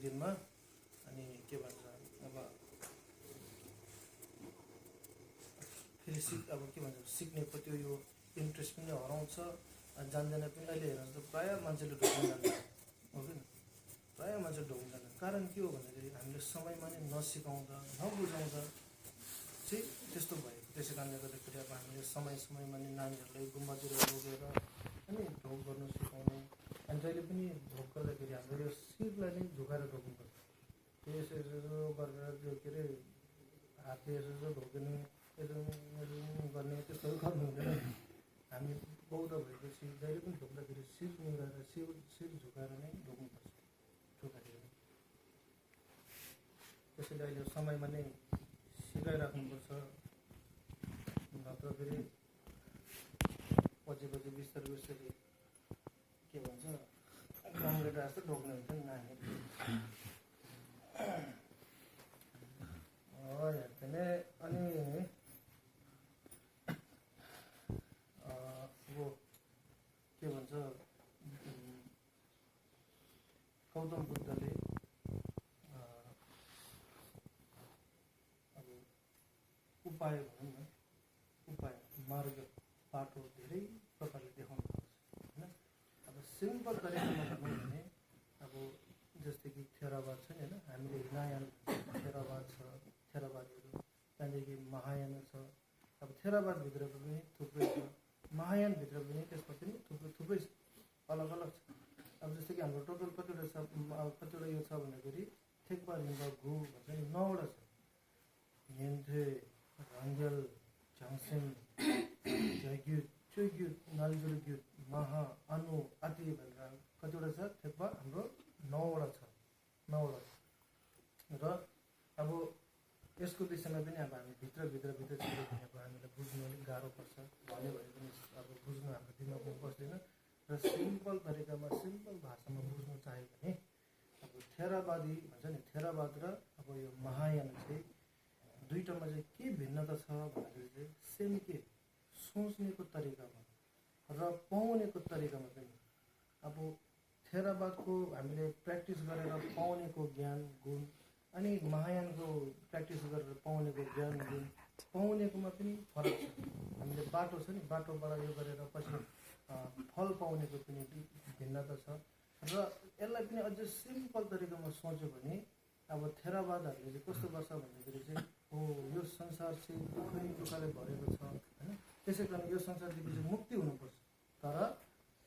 दिनमा अनि के भन्छ अब फेरि अब के भन्छ सिक्नेको त्यो यो इन्ट्रेस्ट पनि हराउँछ अनि जान्दैन पनि। अहिले हेर्नुहोस् त प्रायः मान्छेले ढोक्न जान्छ हो कि प्रायः मान्छे ढोक्न जान्छ। कारण के हो भन्दाखेरि हामीले समयमा नै नसिकाउँदा नबुझाउँदा चाहिँ त्यस्तो भएको। त्यसै कारणले गर्दाखेरि अब हामीले समयमा नै नानीहरूलाई गुम्बातिर लगेर अनि ढोक गर्नु सिकाउने अनि जहिले पनि ढोक गर्दाखेरि हाम्रो यो शिरलाई नै झुकाएर ढोक्नुपर्छ। त्यो यसो गरेर त्यो के अरे हातले यसो ढोक्ने यसो गर्ने त्यस्तोहरू गर्नु हुँदैन। हामी बौद्ध भएपछि जहिले पनि ढोक्दाखेरि शिर निगाएर शिर झुकाएर नै ढोक्नुपर्छ ढोक्दाखेरि। त्यसैले अहिले समयमा नै सिकाइराख्नुपर्छ, नत्र फेरि पछि बिस्तारै के भन्छ कङ्क्रिट जस्तो ढोक्ने हुन्छ नि नानीहरू। हेर्ने अनि अब के भन्छ गौतम बुद्धले अब उपाय भनौँ न, उपाय मार्ग बाटो धेरै प्रकारले देखाउनु पर्छ होइन। अब सिम्पल तरिकामा भनौँ भने अब जस्तै कि थेरावाद छ नि होइन, हामीले हिनायान थेरावाद छ, थेरावादहरू, त्यहाँदेखि महायान छ। अब थेरावादभित्र पनि थुप्रै छ, महायानभित्र पनि त्यसमा पनि थुप्रै छ, अलग अलग छ। अब जस्तै कि हाम्रो टोटल कतिवटा छ, कतिवटा यो छ भन्दाखेरि थेक्पा रिम्बा घु भन्छ नि 9वटा छ। हेन्थे रङ्गेल झ्याङसेन झ्याग्युत चुइग्युत नालजुलग्युत महा अनु आदि भनेर कतिवटा छ थेक्पा हाम्रो 9वटा छ, 9वटा। र अब यसको विषयमा पनि अब हामी भित्र छिरेर अब हामीलाई बुझ्नु अलिक गाह्रो पर्छ। भन्यो भने पनि अब बुझ्नु हाम्रो दिमागमा बस्दैन। र सिम्पल तरिकामा सिम्पल भाषामा बुझ्नु चाह्यो भने अब थेरावादी भन्छ नि, थेरावाद र अब यो महायान चाहिँ दुईटामा चाहिँ के भिन्नता छ भन्दाखेरि चाहिँ सेम के सोच्नेको तरिकामा र पाउनेको तरिकामा पनि। अब थेरावादको हामीले प्र्याक्टिस गरेर पाउनेको ज्ञान गुण अनि महायानको प्र्याक्टिस गरेर पाउनेको ज्ञान गुण पाउनेकोमा पनि फरक छ। हामीले बाटो छ नि, बाटोबाट यो गरेर पछि फल पाउनेको पनि भिन्नता छ। र यसलाई पनि अझ सिम्पल तरिकामा सोच्यो भने अब थेरावादहरूले चाहिँ कस्तो गर्छ भन्दाखेरि चाहिँ हो यो संसार चाहिँ दुःखले भरेको छ होइन, त्यसै कारण यो संसारदेखि चाहिँ मुक्ति हुनुपर्छ। तर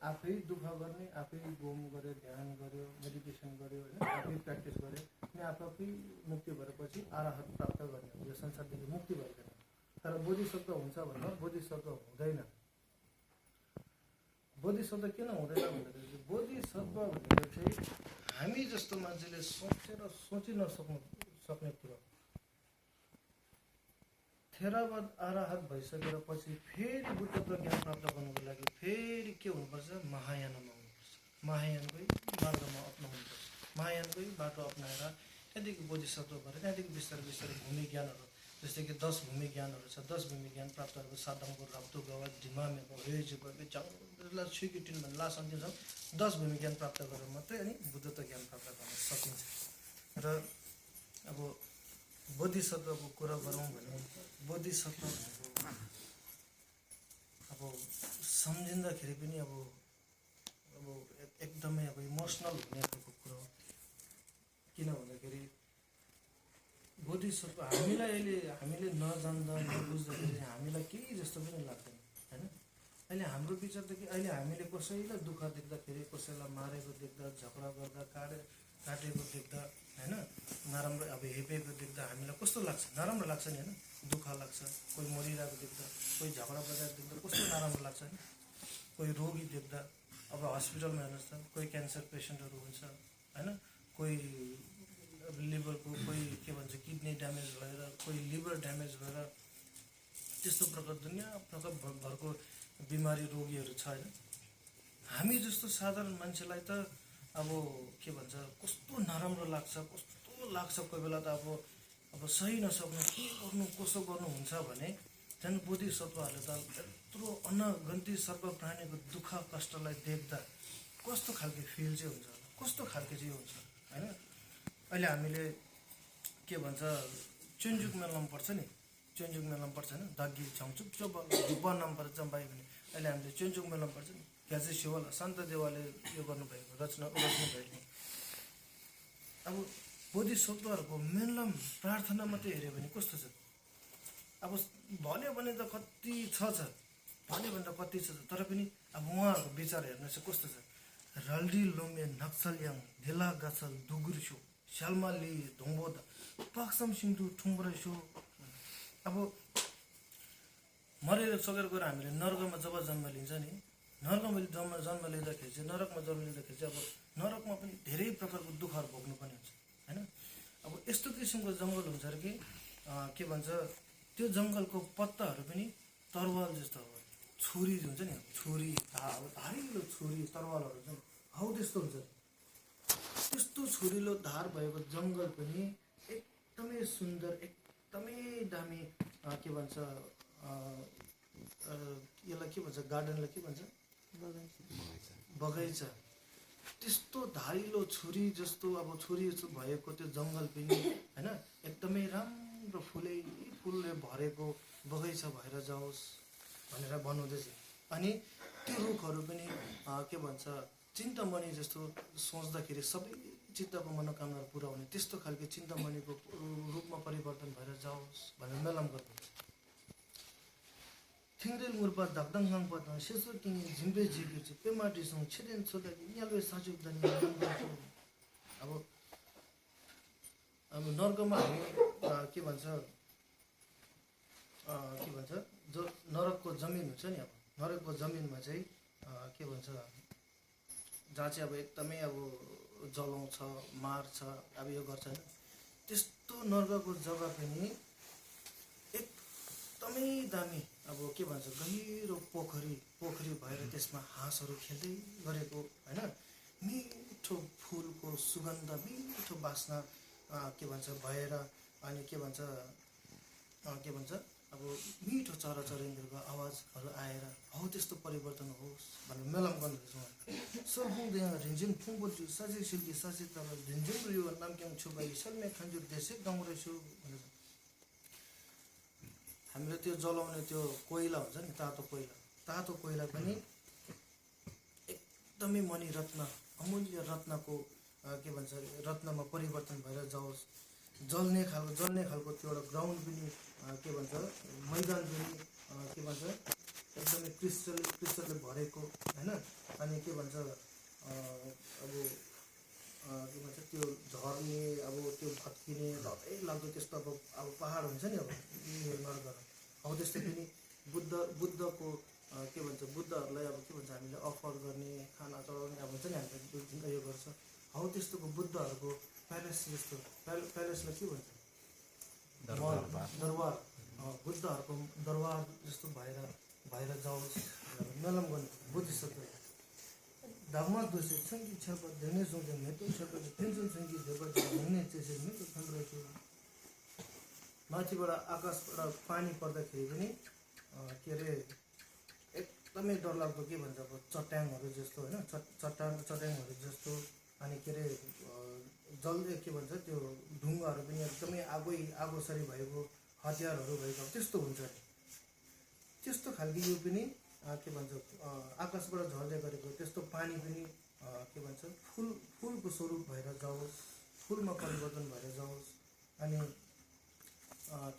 आफै दुःख गर्ने, आफै गोम गर्यो, ध्यान गर्यो, मेडिटेसन गर्यो होइन, आफै प्र्याक्टिस गर्यो अनि आफै मुक्ति भएपछि आराहत प्राप्त गर्ने, यो संसारदेखि मुक्ति भएन। तर बोधिसत्व हुन्छ भन्दा बोधिसत्व हुँदैन। बोधिसत्व किन हुँदैन भन्दाखेरि चाहिँ बोधिसत्व भनेको चाहिँ हामी जस्तो मान्छेले सोचेर सोचि नसक्ने कुरो। थेरावाद आराहत भइसकेर पछि फेरि बुद्धत्व ज्ञान प्राप्त गर्नुको लागि फेरि के हुनुपर्छ, महायानमा हुनुपर्छ, महायानकै मार्गमा अप्नाउनुपर्छ। महायानकै बाटो अप्नाएर त्यहाँदेखि बोधिसत्व भएर त्यहाँदेखि बिस्तारै भूमि ज्ञानहरू जस्तै कि 10 भूमि ज्ञानहरू छ। 10 भूमि ज्ञान प्राप्त गरेको साधनको रक्तु गवा ढिमामेको हेजेको चाउला छुइकिटिन भन्ने लास्ट अन्तिमसम्म 10 भूमि ज्ञान प्राप्त गरेर मात्रै अनि बुद्धत्व ज्ञान प्राप्त गर्न सकिन्छ। र अब बोधिसत्वको कुरा गरौँ भने बोधिसत्व भनेको अब सम्झिँदाखेरि पनि अब एकदमै अब इमोसनल हुने खालको कुरा हो। किन भन्दाखेरि बोधिसत्व हामीले नजान्दा नबुझ्दाखेरि हामीलाई केही जस्तो पनि लाग्दैन होइन। अहिले हाम्रो विचारदेखि अहिले हामीले कसैलाई दुःख देख्दाखेरि, कसैलाई मारेको देख्दा, झगडा गर्दा, काटेको देख्दा होइन, नराम्रो अब हेपेको देख्दा हामीलाई कस्तो लाग्छ? नराम्रो लाग्छ नि होइन, दुःख लाग्छ। कोही मरिरहेको देख्दा, कोही झगडा बजाएको देख्दा कस्तो नराम्रो लाग्छ नि। कोही रोगी देख्दा, अब हस्पिटलमा हेर्नुहोस् त, कोही क्यान्सर पेसेन्टहरू हुन्छ होइन, कोही अब लिभरको, कोही के भन्छ किडनी ड्यामेज भएर, कोही लिभर ड्यामेज भएर, त्यस्तो प्रकार दुनियाँ प्रकार भरको बिमारी रोगीहरू छ होइन। हामी जस्तो साधारण मान्छेलाई त अब के भन्छ कस्तो नराम्रो लाग्छ, कस्तो लाग्छ कोही बेला त अब सही नसक्नु के गर्नु कसो गर्नु हुन्छ भने झन् बोधिसत्वहरूले त यत्रो अनगन्ती सर्व प्राणीको दुःख कष्टलाई देख्दा कस्तो खालको फिल चाहिँ हुन्छ, कस्तो खालको चाहिँ हुन्छ होइन। अहिले हामीले के भन्छ चुन्जुक मेलामा पर्छ नि, चुन्जुक मेलामा पर्छ होइन, दागी छाउँछु चोप बनाउनु पर्छ चम्पाई भने अहिले हामीले चुन्जुक मेलामा पर्छ नि, घ्यासे शिवल शान्तदेवाले यो गर्नुभएको रच्नु भएको। अब बोधिसत्वहरूको मेनलम प्रार्थना मात्रै हेऱ्यो भने कस्तो छ, अब भन्यो भने त कति छ भन्यो भने त कति छ, तर पनि अब उहाँहरूको विचार हेर्नुहोस् कस्तो छ। रल्डी लोमे नक्सल्याङ ढिला गछल दुगुर्सो स्यालमाली धुङ्बोद पाक्सम सिन्धु ठुम्ब्रेसो। अब मरेर सकेर गएर हामीले नरकमा जब जन्म लिन्छ नि, नरकमा जन्म लिँदाखेरि चाहिँ नरकमा जन्म लिँदाखेरि चाहिँ अब नरकमा पनि धेरै प्रकारको दुःखहरू भोग्नु पनि हुन्छ होइन। अब यस्तो किसिमको जङ्गल हुन्छ अरे कि के भन्छ त्यो जङ्गलको पत्ताहरू पनि तरवाल जस्तो हो, छुरी हुन्छ नि, छुरी धारिलो छुरी तरवालहरू हुन्छ नि, हौ त्यस्तो हुन्छ। त्यस्तो छुरिलो धार भएको जङ्गल पनि एकदमै सुन्दर, एकदमै दामी के भन्छ यसलाई के भन्छ गार्डनलाई के भन्छ बगैँचा। त्यस्तो धारिलो छुरी जस्तो अब छुरी भएको त्यो जङ्गल पनि होइन एकदमै राम्रो फुलले भरेको बगैँचा भएर जाओस् भनेर बनाउँदैछ। अनि त्यो रुखहरू पनि के भन्छ चिन्तामणि जस्तो सोच्दाखेरि सबै चित्तको मनोकामनाहरू पुरा हुने त्यस्तो खालको चिन्तामणिको रूपमा परिवर्तन भएर जाओस् भनेर मेलम गर्नुहुन्छ। थिङरेल मुर्पा धाक्दाङ पद सेसो किङ झिम्बे झिकी पेमाटीसँग छेदेन छोदा यहाँले साजुक दनी। अब नर्कमा हामी के भन्छ जो नरकको जमिन हुन्छ नि, अब नरकको जमिनमा चाहिँ के भन्छ जहाँ चाहिँ अब एकदमै अब जलाउँछ मार्छ अब यो गर्छ होइन, त्यस्तो नर्कको जग्गा पनि एकदमै दामी। अब के भन्छ गहिरो पोखरी भएर त्यसमा हाँसहरू खेल्दै गरेको होइन, मिठो फुलको सुगन्ध मिठो बास्ना के भन्छ भएर अनि के भन्छ अब मिठो चराचुरुङ्गीहरूको आवाजहरू आएर हौ त्यस्तो परिवर्तन होस् भनेर मेलम गर्नुहुँदैछ उहाँ। सर्फुङ यहाँ रिन्जिम फुङबोल्छु साझे सिल्की साझे तब रिन्जिम रियो नामक्याङ छुबाई सल्मे खन्जुर देशे गाउँ रहेछु भनेर। हामीले त्यो जलाउने त्यो कोइला हुन्छ नि, तातो कोइला पनि एकदमै मणिरत्न अमूल्य रत्नको के भन्छ रत्नमा परिवर्तन भएर जाओस्। जल्ने खालको त्यो एउटा ग्राउन्ड पनि के भन्छ मैदान पनि के भन्छ एकदमै क्रिस्टलले भरेको होइन। अनि के भन्छ अब के भन्छ त्यो झर्ने अब त्यो भत्किने डरै लाग्दो त्यस्तो अब पहाड हुन्छ नि, अब नर्क हौ त्यस्तो पनि बुद्धको के भन्छ बुद्धहरूलाई अब के भन्छ हामीले अफर गर्ने खाना चढाउने अब हुन्छ नि हामीले यो गर्छ हौ त्यस्तोको बुद्धहरूको प्यालेस जस्तो प्यालेसलाई के भन्छ दरबार बुद्धहरूको दरबार जस्तो भएर जाओस् मेलम गर्नु बुद्धिस्ट धर्म दोषे सङ्गीत छ धेरै सोच्यो मेटो छ टेन्सन सङ्गीत भन्ने चाहिँ मेटो रहेको माथिबाट आकाशबाट पानी पर्दाखेरि पनि के अरे एकदमै डरलाग्दो के भन्छ अब चट्याङहरू जस्तो होइन चट्याङहरू जस्तो। अनि के अरे जल्दै के भन्छ त्यो ढुङ्गाहरू पनि एकदमै आगोसरी भएको हतियारहरू भएको त्यस्तो हुन्छ अरे। त्यस्तो खालको यो पनि के भन्छ आकाशबाट झर्दै गरेको त्यस्तो पानी पनि के भन्छ फुलको स्वरूप भएर जाओस्, फुलमा परिवर्तन भएर जाओस्। अनि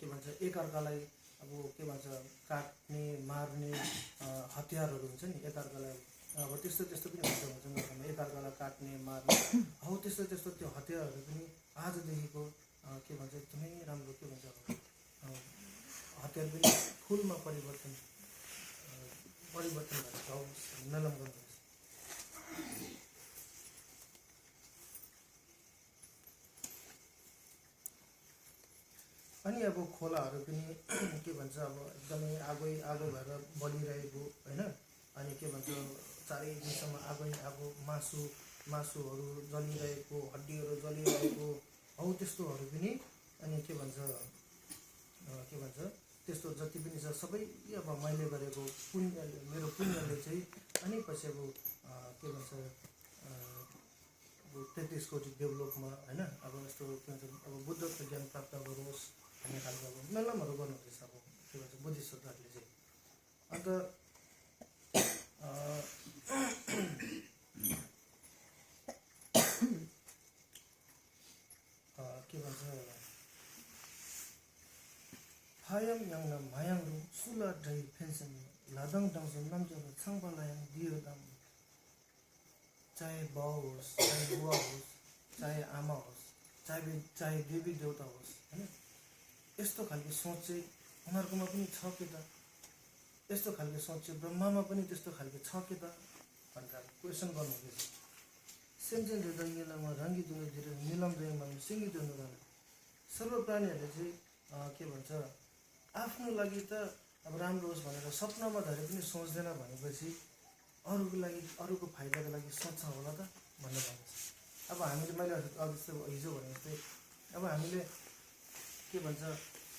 के भन्छ एकअर्कालाई अब के भन्छ काट्ने मार्ने हतियारहरू हुन्छ नि एकअर्कालाई अब त्यस्तो पनि हुन्छ नर्कमा एकअर्कालाई काट्ने मार्ने हौ त्यस्तो त्यो हतियारहरू पनि आजदेखिको के भन्छ एकदमै राम्रो के भन्छ हतियार पनि फुलमा परिवर्तन भएर जाओस् मेलम गर्नुहोस्। अनि अब खोलाहरू पनि के भन्छ अब एकदमै आगो भएर बलिरहेको होइन। अनि के भन्छ चारै दिनसम्म आगो मासुहरू जलिरहेको हड्डीहरू जलिरहेको हौ त्यस्तोहरू पनि। अनि के भन्छ त्यस्तो जति पनि छ सबै अब मैले गरेको मेरो पुण्यले चाहिँ अनि पछि अब के भन्छ 33 कोटी डेभलपमा होइन अब यस्तो के भन्छ अब बुद्धको ज्ञान प्राप्त गरोस् भन्ने खालको अब मेलमहरू गर्नुहुँदैछ अब के भन्छ बुद्धिस्टहरूले चाहिँ अन्त के भन्छ फायम याङ मायाङ सुला ड्राई फेन्सन लादङ डाउँछ नम्जब छाङपालायाङ दियो दाम चाहे बाउ होस् चाहे बुवा होस् चाहे आमा होस् चाहे देवी देवता होस् होइन यस्तो खालको सोच चाहिँ उनीहरूकोमा पनि छ कि त यस्तो खालको सोच चाहिँ ब्रह्मामा पनि त्यस्तो खालको छ कि त भनेर क्वेसन गर्नुहुँदैछ सेमसेन हृदयमा रङ्गी दुनितिर निलम जयमा सिङ्गी दुनु सर्व प्राणीहरूले चाहिँ के भन्छ आफ्नो लागि त अब राम्रो होस् भनेर सपनामा धरे पनि सोच्दैन भनेपछि अरूको लागि अरूको फाइदाको लागि सोच्छ होला त भन्ने भन्छ अब हामीले मैले जस्तो हिजो भने जस्तै अब हामीले के भन्छ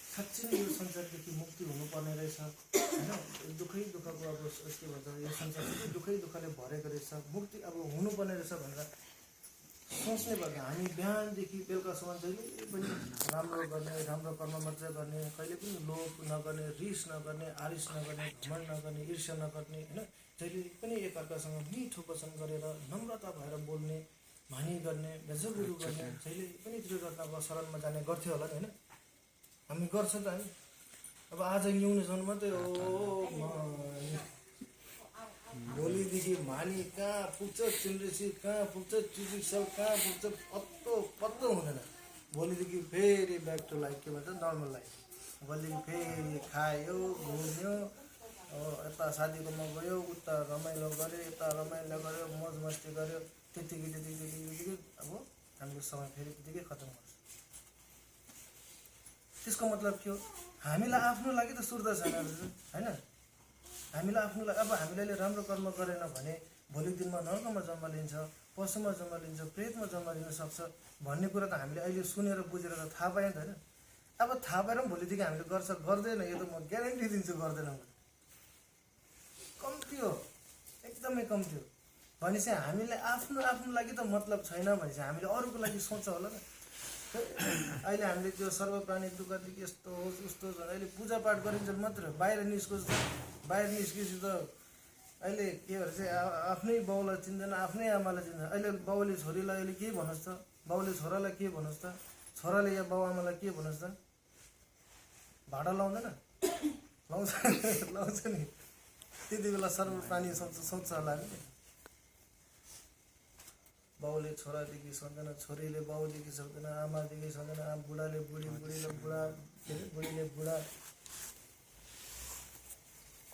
साँच्चै नै यो संसारदेखि मुक्ति हुनुपर्ने रहेछ होइन दुःखै दुःखको अब के भन्छ यो संसार दुःखै दुःखले भरेको रहेछ मुक्ति अब हुनुपर्ने रहेछ भनेर सोच्ने भएर हामी बिहानदेखि बेलुकासम्म जहिले पनि राम्रो गर्ने राम्रो कर्म मात्रै गर्ने कहिले पनि लोभ नगर्ने रिस नगर्ने आरिस नगर्ने घमण्ड नगर्ने ईर्ष्या नगर्ने होइन जहिले पनि एकअर्कासँग मिठो वचन गरेर नम्रता भएर बोल्ने भानी गर्ने बेजगुरु गर्ने जहिले पनि त्रिरत्नको शरणमा जाने गर्थ्यो होला नि होइन हामी गर्छ त हामी अब आज न्युनेसम्म मात्रै हो भोलिदेखि मानी कहाँ पुग्छ चिन्ड्रेसी कहाँ पुग्छ टिपिक्सल कहाँ पुग्छ पत्तो हुँदैन भोलिदेखि फेरि ब्याक टु लाइफ के भन्छ नर्मल लाइफ भोलिदेखि फेरि खायो घुम्यो यता साथीकोमा गयो उता रमाइलो गऱ्यो यता रमाइलो गऱ्यो मौज मस्ती गऱ्यो त्यतिकै अब हाम्रो समय फेरि त्यतिकै खतम गर्छ त्यसको मतलब के हो हामीलाई आफ्नो लागि त सुर्ता छैन होइन हामीलाई आफ्नो लागि अब हामीले राम्रो कर्म गरेन भने भोलिको दिनमा नर्कमा जन्म लिन्छ पशुमा जन्म लिन्छ प्रेतमा जन्म लिन सक्छ भन्ने कुरा त हामीले अहिले सुनेर बुझेर त थाहा पायौँ त होइन अब थाहा पाएर पनि भोलिदेखि हामीले गर्छ गर्दैन यो त म ग्यारेन्टी दिन्छु गर्दैन कम्ती हो एकदमै कम्ती हो भनेपछि हामीले आफ्नो लागि त मतलब छैन भनेपछि हामीले अरूको लागि सोच्छ होला त अहिले हामीले त्यो सर्वप्राणी दुःखदेखि यस्तो होस् उस्तो होस् अहिले पूजापाठ गरिन्छ मात्र बाहिर निस्केपछि त अहिले के भन्छ आफ्नै बाउलाई चिन्दैन आफ्नै आमालाई चिन्दैन अहिले बाउले छोरीलाई अहिले के भन्नुहोस् त बाउले छोरालाई के भन्नुहोस् त छोराले या बाउ आमालाई के भन्नुहोस् त भाडा लाउँदैन लाउँछ नि त्यति बेला सर्वप्राणी सोच्छ होला नि बाउले छोरादेखि सक्दैन छोरीले बाउदेखि सक्दैन आमादेखि सक्दैन बुढाले बुढीले बुढा के अरे बुढीले बुढा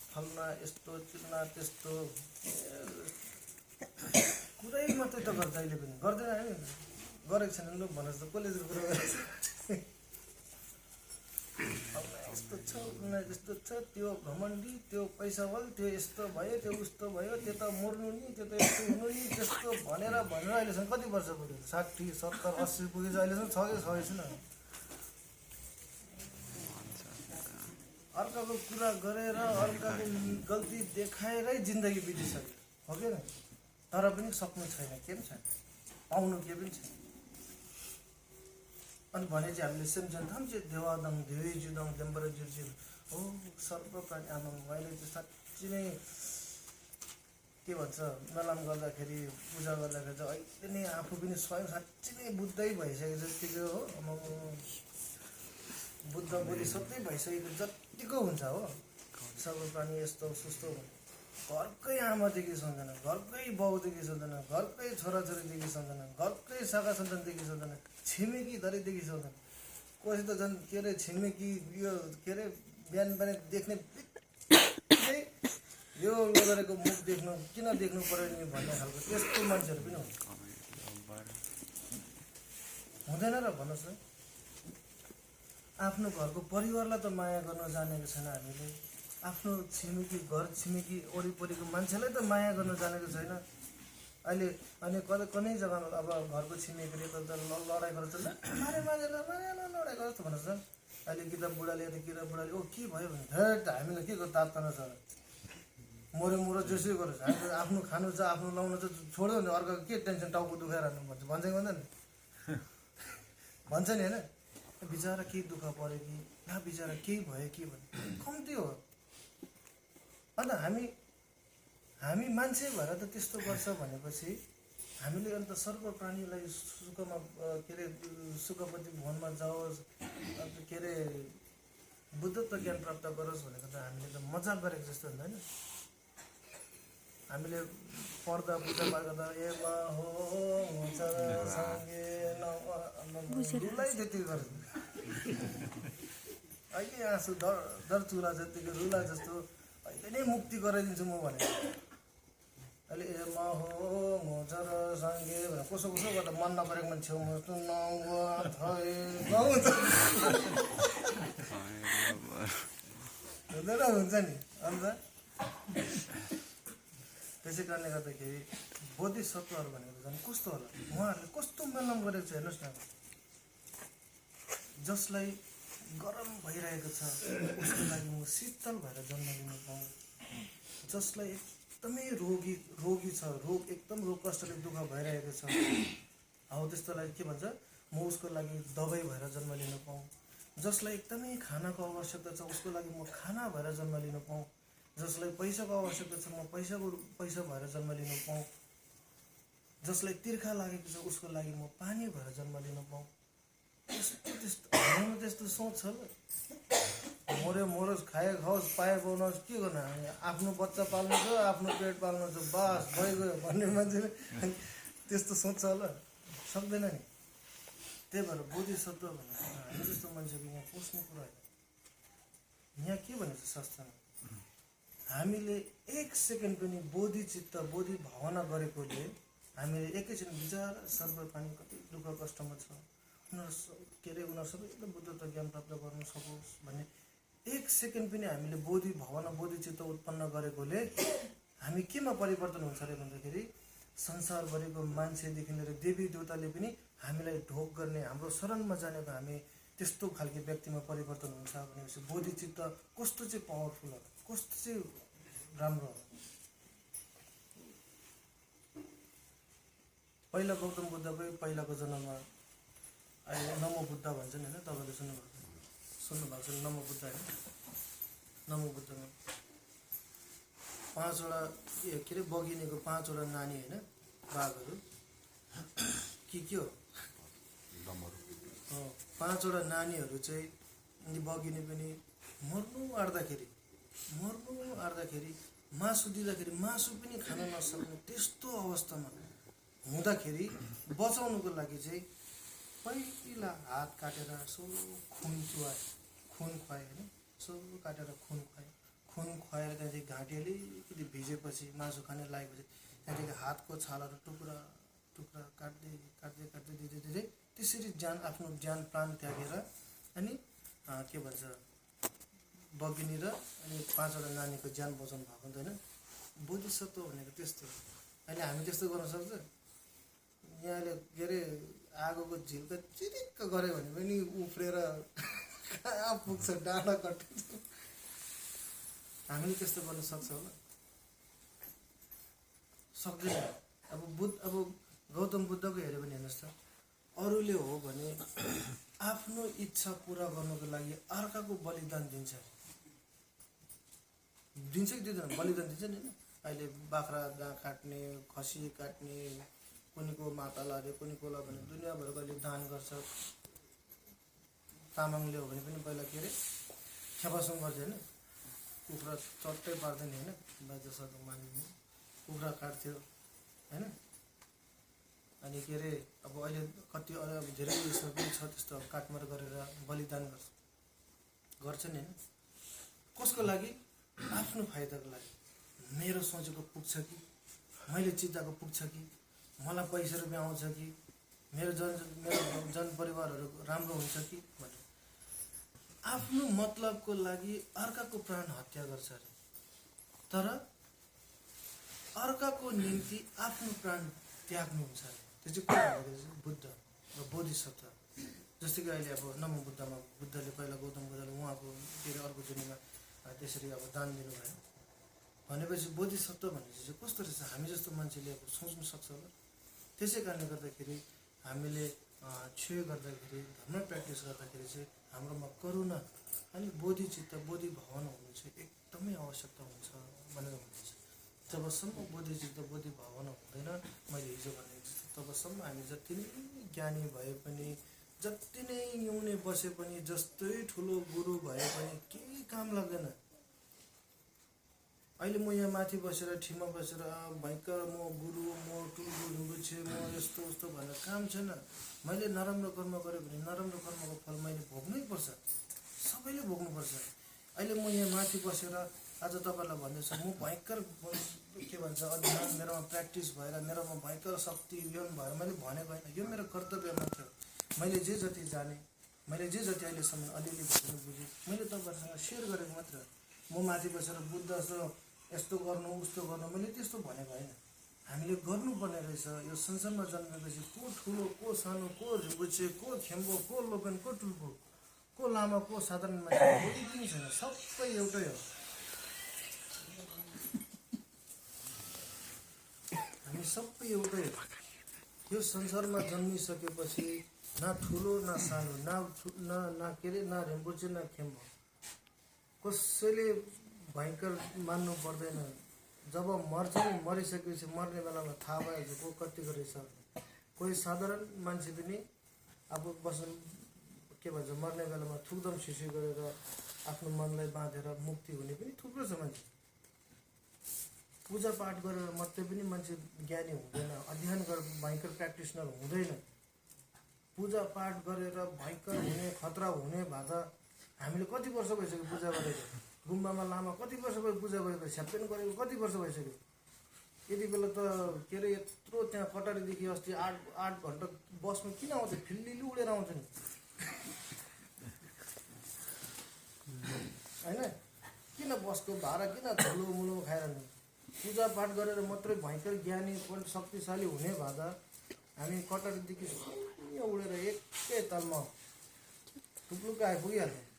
फल्ना यस्तो चिल्ना त्यस्तो कुरै मात्रै त गर्छ अहिले पनि गर्दैन हामी गरेको छैन लोक भन्नुहोस् त कसले चाहिँ कुरा गरेको यस्तो छ यस्तो छ त्यो घमण्डी त्यो पैसावाल त्यो यस्तो भयो त्यो उस्तो भयो त्यो त मर्नु नि त्यो त यस्तो हुनु नि त्यस्तो भनेर अहिलेसम्म कति वर्ष पुग्यो 60 70 80 पुगेछ अहिलेसम्म छ कि छैन अर्काको कुरा गरेर अर्काको गल्ती देखाएरै जिन्दगी बितिसक्यो हो कि तर पनि सक्नु छैन के पनि छैन पाउनु के पनि छैन अनि भने चाहिँ हामीले सेमजन्थाम चाहिँ देवादम देवीजुदम देम्बरजुजी हो सर्वप्राणी आमा मैले चाहिँ साँच्ची नै के भन्छ नलाम गर्दाखेरि पूजा गर्दाखेरि चाहिँ अहिले नै आफू पनि स्वयं साँच्ची नै बुद्धै भइसकेको जतिको हो बुद्ध बोली सबै भइसकेको जतिको हुन्छ हो सर्वप्राणी यस्तो सुस्तो घरकै आमादेखि सम्झना घरकै बाउदेखि सम्झना घरकै छोराछोरीदेखि सम्झना घरकै शाखा सन्तानदेखि सम्झना छिमेकी धरीदेखि सम्झना कसै त झन् के अरे छिमेकी यो के अरे बिहान बिहान देख्ने बित्तिकै यो गरेको मुख देख्नु किन देख्नु पर्यो नि भन्ने खालको त्यस्तो मान्छेहरू पनि हुँदैन र भन्नुहोस् न आफ्नो घरको परिवारलाई त माया गर्न जानेको छैन हामीले आफ्नो छिमेकी घर छिमेकी वरिपरिको मान्छेलाई त माया गर्न जानेको छैन अहिले अनि कुनै जग्गामा अब घरको छिमेकीले त लडाइँ गर्छ मारे लडाइँ गर्छ भन्नुहोस् न अहिले कि त बुढाले कि त बुढाले ओ के भयो भने हामीलाई के गर्नु तात्ताना छ मरो जेसै गरोस् हामी आफ्नो खानु छ आफ्नो लाउनु छ छोड्यो भने अर्को के टेन्सन टाउको दुखाएर भन्छ कि भन्दैन भन्छ नि होइन बिचरा केही दुःख पऱ्यो कि या बिचरा केही भयो कि भने कम्ती हो। अन्त हामी मान्छे भएर त त्यस्तो गर्छ भनेपछि हामीले अन्त सर्व प्राणीलाई सुखमा के अरे सुखपति भवनमा जाओस् अन्त के अरे बुद्धत्व ज्ञान प्राप्त गरोस् भनेको त हामीले त मजाक गरेको जस्तो हुन्छ होइन। हामीले पढ्दा पूजापाठ गर्दा एमा हो रुलाई जति गर्छ अहिले आँसु दर चुरा जतिको रुला जस्तो अहिले नै मुक्ति गराइदिन्छु म भने अहिले एमा हो मोचर सँगे भनेर कसो गर्दा मन नपरेको मान्छे हुँदैन हुन्छ नि। अन्त त्यसै कारणले गर्दाखेरि बोधिसत्वहरू भनेको झन् कस्तो होला उहाँहरूले कस्तो मेलम गरेको छ हेर्नुहोस् न। जसलाई गरम भइरहेको छ उसको लागि म शीतल भएर जन्म लिन पाऊँ, जसलाई एकदमै रोगी छ एकदम रोग कष्टले दुःख भइरहेको छ हौ त्यस्तोलाई के भन्छ म उसको लागि दबाई भएर जन्म लिन पाऊँ, जसलाई एकदमै खानाको आवश्यकता छ उसको लागि म खाना भएर जन्म लिन पाऊँ, जसलाई पैसाको आवश्यकता छ म पैसा भएर जन्म लिन पाऊँ, जसलाई तिर्खा लागेको छ उसको लागि म पानी भएर जन्म लिन पाऊँ। त्यस्तो सोच छ मरोस् खाए खाओस् पाए पाउनुहोस् के गर्नु आफ्नो बच्चा पाल्नु छ आफ्नो पेट पाल्नु छ बास भइगयो भन्ने मान्छेले त्यस्तो सोच्छ होला सक्दैन नि। त्यही भएर बोधिसत्व भनेको हामी जस्तो मान्छेको यहाँ पोस्ने कुरा होइन। यहाँ के भनेको छ शास्त्रमा हामीले एक सेकेन्ड पनि बोधिचित्त बोधि भावना गरेकोले हामीले एकैछिन विचार सर्व पानी कति दुःख कष्टमा छ उनीहरू सबै एकदम बुद्धत्व ज्ञान प्राप्त गर्न सकोस् भन्ने एक सेकेन्ड पनि हामीले बोधि भावना बोधिचित्त उत्पन्न गरेकोले हामी केमा परिवर्तन हुन्छ अरे भन्दाखेरि संसारभरिको मान्छेदेखि लिएर देवी देवताले पनि हामीलाई ढोक गर्ने हाम्रो शरणमा जानेको हामी त्यस्तो खालको व्यक्तिमा परिवर्तन हुन्छ भनेपछि बोधिचित्त कस्तो चाहिँ पावरफुल हो कस्तो चाहिँ राम्रो हो। पहिला गौतम बुद्धकै पहिलाको जन्ममा अहिले नमो बुद्ध भन्छन् होइन तपाईँले सुन्नुभएको छ नमो बुद्ध होइन नमो बुद्धमा 5वटा के अरे बगिनीको 5वटा नानी होइन बाघहरू के हो 5वटा नानीहरू चाहिँ बगिनी पनि मर्नु आँट्दाखेरि मासु दिँदाखेरि मासु पनि खान नसक्ने त्यस्तो अवस्थामा हुँदाखेरि बचाउनुको लागि चाहिँ पहिला हात काटेर यसो खुन खुवाए होइन यसो काटेर खुन खुवाएर त्यहाँदेखि घाँटी अलिकति भिजेपछि मासु खाने लागेपछि त्यहाँदेखि हातको छालाहरू टुक्रा काट्दै दिँदै त्यसरी आफ्नो ज्यान प्राण त्यागेर अनि के भन्छ बगिनी र अनि 5वटा नानीको ज्यान बचाउनु भएको हुँदैन। बोधिसत्व भनेको त्यस्तै हो। अहिले हामी त्यस्तो गर्न सक्छ यहाँले के अरे आगोको झिल्का चिरिक्क गऱ्यो भने पनि उफ्रेर कहाँ पुग्छ डाँडा कटिन्छ। हामीले त्यस्तो गर्न सक्छ होला सक्दैन। अब गौतम बुद्धको हेऱ्यो भने हेर्नुहोस् त अरूले हो भने आफ्नो इच्छा पुरा गर्नको लागि अर्काको बलिदान दिन्छ कि दिँदैन बलिदान दिन्छ नि होइन। अहिले बाख्रा काट्ने खसी काट्ने कुनीको माता लारे कुनीको ला भने दुनियाँभरको अहिले दान गर्छ। तामाङले हो भने पनि पहिला के अरे खेपासुङ गर्छ होइन कुखुरा चट्टै पार्दैन होइन बाजासँग मानिने कुखुरा काट्थ्यो होइन। अनि के अरे अब अहिले कति अब धेरै उयसमा पनि छ त्यस्तो अब काटमार गरेर बलिदान गर्छ नि होइन। कसको लागि आफ्नो फाइदाको लागि मेरो सोचेको पुग्छ कि मैले चिताएको पुग्छ कि मलाई पैसा रुपियाँ आउँछ कि मेरो जनपरिवारहरू राम्रो हुन्छ कि भनेर आफ्नो मतलबको लागि अर्काको प्राण हत्या गर्छ अरे तर अर्काको निम्ति आफ्नो प्राण त्याग्नुहुन्छ अरे। त्यो चाहिँ के भनेको बुद्ध र बोधिसत्व। जस्तै कि अहिले अब नमो बुद्धमा बुद्धले पहिला गौतम बुद्धले उहाँको के अरे अर्को जुनीमा त्यसरी अब दान दिनुभयो भनेपछि बोधिसत्व भनेपछि चाहिँ कस्तो रहेछ, हामी जस्तो मान्छेले अब सोच्नु सक्छ होला। त्यसै कारणले गर्दाखेरि हामीले क्षय गर्दाखेरि, धर्म प्र्याक्टिस गर्दाखेरि चाहिँ हाम्रोमा करुणा अनि बोधिचित्त, बोधि भावना हुनु चाहिँ एकदमै आवश्यकता हुन्छ भनेर भनिन्छ। जबसम्म बोधिचित्त, बोधि भावना हुँदैन, मैले हिजो भनेको जस्तो, तबसम्म हामी जति नै ज्ञानी भए पनि, जति नै न्यूने बसे पनि, जस्तै ठुलो गुरु भए पनि केही काम लाग्दैन। अहिले म यहाँ माथि बसेर ठिमा बसेर भयङ्कर म गुरु, म टुलगु ढुङ्गुछे, म यस्तो उस्तो भनेर काम छैन। मैले नराम्रो कर्म गरेँ भने नराम्रो कर्मको फल मैले भोग्नै पर्छ, सबैले भोग्नुपर्छ। अहिले म यहाँ माथि बसेर आज तपाईँहरूलाई भन्दैछु, म भयङ्कर के भन्छ अध्ययन मेरोमा प्र्याक्टिस भएर, मेरोमा भयङ्कर शक्ति यौन भएर मैले भनेको होइन, यो मेरो कर्तव्य मात्र हो। मैले जे जति जाने, मैले जे जति अहिलेसम्म अलिअलि भएर बुझेँ, मैले तपाईँहरूसँग सेयर गरेको मात्र हो। म माथि बसेर बुद्ध यस्तो गर्नु उस्तो गर्नु मैले त्यस्तो भनेको होइन। हामीले गर्नुपर्ने रहेछ। यो संसारमा जन्मेपछि को ठुलो, को सानो, को झुबुचे, को खेम्बो, को लोपेन, को टुल्पो, को लामा, को साधारण मान्छे, कोही पनि छैन, सबै एउटै हो। हामी सबै एउटै हो। यो संसारमा जन्मिसकेपछि न ठुलो न सानो, न के अरे, न रेम्बुचे न खेम्बो, कसैले भयङ्कर मान्नु पर्दैन। जब मर्छ नि, मरिसकेपछि मर्ने बेलामा थाहा भयो को कतिको रहेछ। कोही साधारण मान्छे पनि अब के भन्छ मर्ने बेलामा थुकदम सिसी गरेर आफ्नो मनलाई बाँधेर मुक्ति हुने पनि थुप्रो छ मान्छे। पूजापाठ गरेर मात्रै पनि मान्छे ज्ञानी हुँदैन, अध्ययन गरेर भयङ्कर प्र्याक्टिसनर हुँदैन। पूजापाठ गरेर भयङ्कर हुने, खतरा हुने भए त हामीले कति वर्ष भइसक्यो पूजा गरेको। गुम्बामा लामा कति वर्ष भयो पूजा गरेको, छ्याप्पेन गरेको कति वर्ष भइसक्यो। यति बेला त के अरे यत्रो त्यहाँ कटारीदेखि अस्ति 8 घन्टा बसमा किन आउँछ, फिल्लिली उडेर आउँछ नि होइन। किन बसको भाडा किन ठुलो मुलो खाएर नि। पूजापाठ गरेर मात्रै भयङ्कर ज्ञानी पनि शक्तिशाली हुने भए त हामी कटारीदेखि उडेर एकै तालमा टुप्लुक्क आइपुगिहाल्थ्यौँ।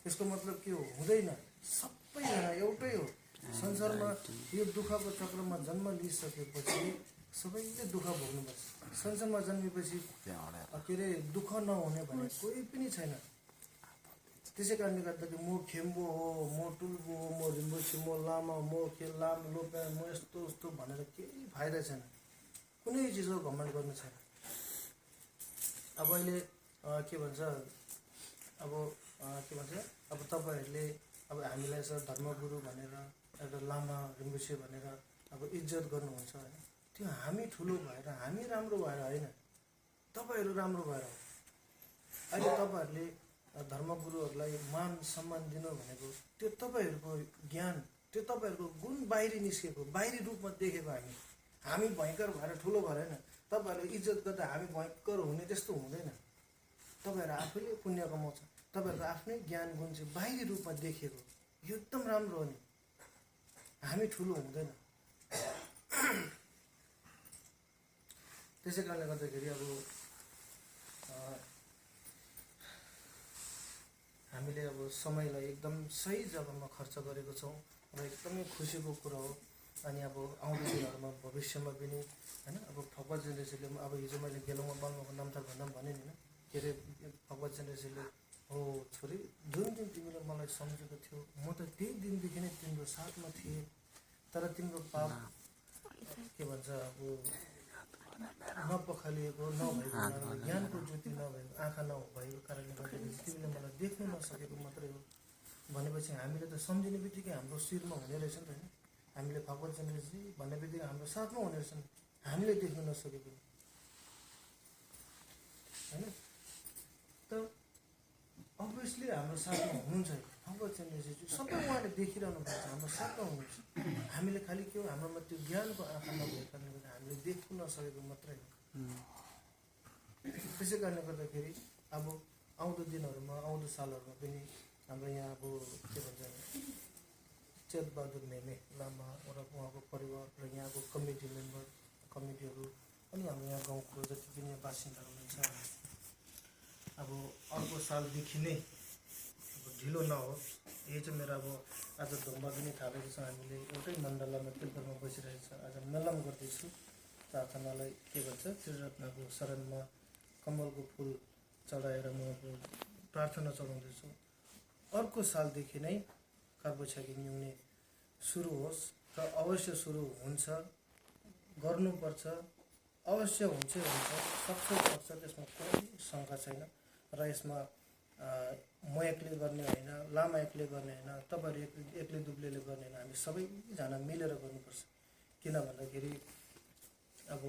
त्यसको मतलब के हो, हुँदैन। सबैजना एउटै हो। संसारमा यो दुःखको चक्रमा जन्म लिइसकेपछि सबैले दुःख भोग्नुपर्छ। संसारमा जन्मेपछि के अरे दुःख नहुने भने कोही पनि छैन। त्यसै कारणले गर्दाखेरि म खेम्बो हो, म टुल्बो हो, म रिम्बुछे, म लामा, म के लाम लोपे, म यस्तो उस्तो भनेर केही फाइदा छैन। कुनै चिजको घमण्ड गर्नु छैन। अब अहिले के भन्छ अब तपाईँहरूले अब हामीलाई यसो धर्मगुरु भनेर, एउटा लामा रिम्बुछे भनेर अब इज्जत गर्नुहुन्छ होइन। त्यो हामी ठुलो भएर, हामी राम्रो भएर होइन, तपाईँहरू राम्रो भएर हो। अहिले तपाईँहरूले धर्मगुरुहरूलाई मान सम्मान दिनु भनेको त्यो तपाईँहरूको ज्ञान, त्यो तपाईँहरूको गुण बाहिरी निस्केको, बाहिरी रूपमा देखेको। हामी भयङ्कर भएर ठुलो भएर होइन, तपाईँहरूले इज्जत गर्दा हामी भयङ्कर हुने त्यस्तो हुँदैन। तपाईँहरू आफैले पुण्य कमाउँछ, तपाईँहरूको आफ्नै ज्ञान गुण चाहिँ बाहिरी रूपमा देखेको, यो एकदम राम्रो हो नि। हामी ठुलो हुँदैन। त्यसै कारणले गर्दाखेरि अब हामीले अब समयलाई एकदम सही जग्गामा खर्च गरेको छौँ र एकदमै खुसीको कुरा हो। अनि अब आउँदो दिनहरूमा भविष्यमा पनि होइन, अब फक्वा जेनेरेसनले अब हिजो मैले गेलौँमा बालमाको नामथाल भन्दा पनि भने नि, के अरे फक्वा जेनेरेसनले हो छोरी, जुन दिन तिमीले मलाई सम्झेको थियो म त त्यही दिनदेखि नै तिम्रो साथमा थिएँ, तर तिम्रो पाप के भन्छ अब नपखालिएको, नभएको, ज्ञानको ज्योति नभएको, आँखा नभएको कारणले गर्दाखेरि तिमीले मलाई देख्नु नसकेको मात्रै हो भनेपछि हामीले त सम्झिने बित्तिकै हाम्रो शिरमा हुने रहेछ नि त होइन। हामीले भगवत जेनेरेसन भन्ने बित्तिकै हाम्रो साथमा हुने रहेछ नि, हामीले देख्नु नसकेको होइन। त अभियसली हाम्रो साथमा हुनुहुन्छ भगवत जेनेरेसन सबै उहाँले देखिरहनु पर्छ, हाम्रो साथमा हुनुहुन्छ। हामीले खालि के हो, हाम्रोमा त्यो ज्ञानको आँखा नभएको कारणले गर्दा हामीले देख्नु नसकेको मात्रै हो। त्यसै कारणले गर्दाखेरि अब आउँदो दिनहरूमा, आउँदो सालहरूमा पनि हाम्रो यहाँ अब के भन्छ चेतबहादुर मेमे लामा र उहाँको परिवार र यहाँको कमिटी मेम्बर, कमिटीहरू अनि हाम्रो यहाँ गाउँको जति पनि यहाँ बासिन्दाहरू हुनुहुन्छ, अब अर्को सालदेखि नै अब ढिलो नहोस्, यही चाहिँ मेरो अब आज ढुङ्गा पनि थालेको छ। हामीले एउटै मण्डलमा तिलकरमा बसिरहेको छ। आज मेलम गर्दैछु प्रार्थनालाई के भन्छ त्रिरत्नको शरणमा कमलको फुल चढाएर म प्रार्थना चढाउँदैछु। अर्को सालदेखि नै कालबैशाखी न्युने सुरु होस् र अवश्य सुरु हुन्छ, गर्नुपर्छ, अवश्य हुन्छ, सक्छ, त्यसमा कुनै शङ्का छैन। र यसमा म एक्लै गर्ने होइन, लामा एक्लै गर्ने होइन, तपाईँहरू एक्लै दुब्लेले गर्ने होइन, हामी सबैजना मिलेर गर्नुपर्छ। किन भन्दाखेरि अब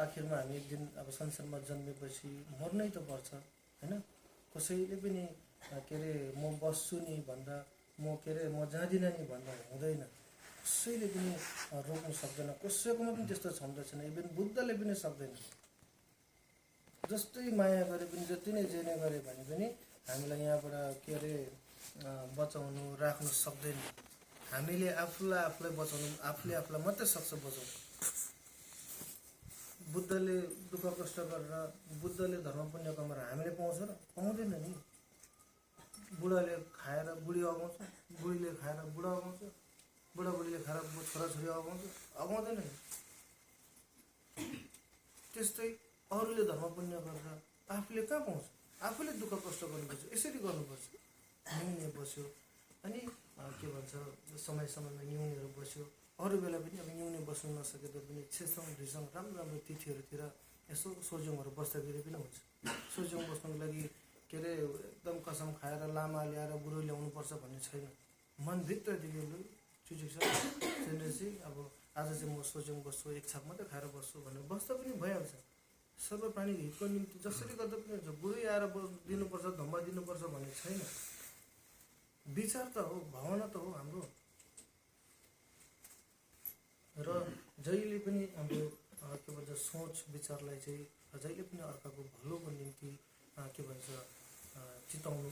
आखिरमा हामी एक दिन अब संसारमा जन्मेपछि मर्नै त पर्छ होइन। कसैले पनि के अरे म बस्छु नि भन्दा म के अरे म जाँदिनँ नि भन्दा हुँदैन। कसैले पनि रोक्नु सक्दैन, कसैकोमा पनि त्यस्तो क्षमता छैन। इभन बुद्धले पनि सक्दैन। जस्तै माया गरे पनि जति नै जे नै गरे भने पनि हामीलाई यहाँबाट के अरे बचाउनु राख्नु सक्दैन। हामीले आफूलाई बचाउनु, आफूले आफूलाई मात्रै सक्छ बचाउनु। बुद्धले दुःख कष्ट गरेर, बुद्धले धर्म पुण्य कमाएर हामीले पाउँछ र पाउँदैन नि। बुढाले खाएर बुढी अगाउँछ, बुढीले खाएर बुढा अगाउँछ, बुढाबुढीले खाएर छोराछोरी अगाउँछ, अगाउँदैन नि। त्यस्तै अरूले धर्म पुण्य गरेर आफूले कहाँ पाउँछ? आफूले दुःख कष्ट गर्नुपर्छ। यसरी गर्नुपर्छ। न्युने बस्यो अनि के भन्छ समय समयमा न्युनेहरू बस्यो। अरू बेला पनि अब न्युने बस्नु नसके पनि छेसङ ढुसङ राम्रो तिथिहरूतिर यसो सोझ्यौँहरू बस्दाखेरि पनि हुन्छ। सोझ्यौँ बस्नुको लागि के अरे एकदम कसम खाएर लामा ल्याएर बुढो ल्याउनुपर्छ भन्ने छैन। मनभित्रदेखि चुचुक छ त्यसले अब आज चाहिँ म सोझ्यौँ बस्छु, एक छाक मात्रै खाएर बस्छु भनेर बस्दा पनि भइहाल्छ। सबै प्राणीको हितको निम्ति जसरी गर्दा पनि हुन्छ। बुढी आएर दिनुपर्छ, धम्मा दिनुपर्छ भन्ने छैन। विचार त हो, भावना त हो हाम्रो। र जहिले पनि हाम्रो के भन्छ सोच विचारलाई चाहिँ जहिले पनि अर्काको भलोको निम्ति के भन्छ चिताउनु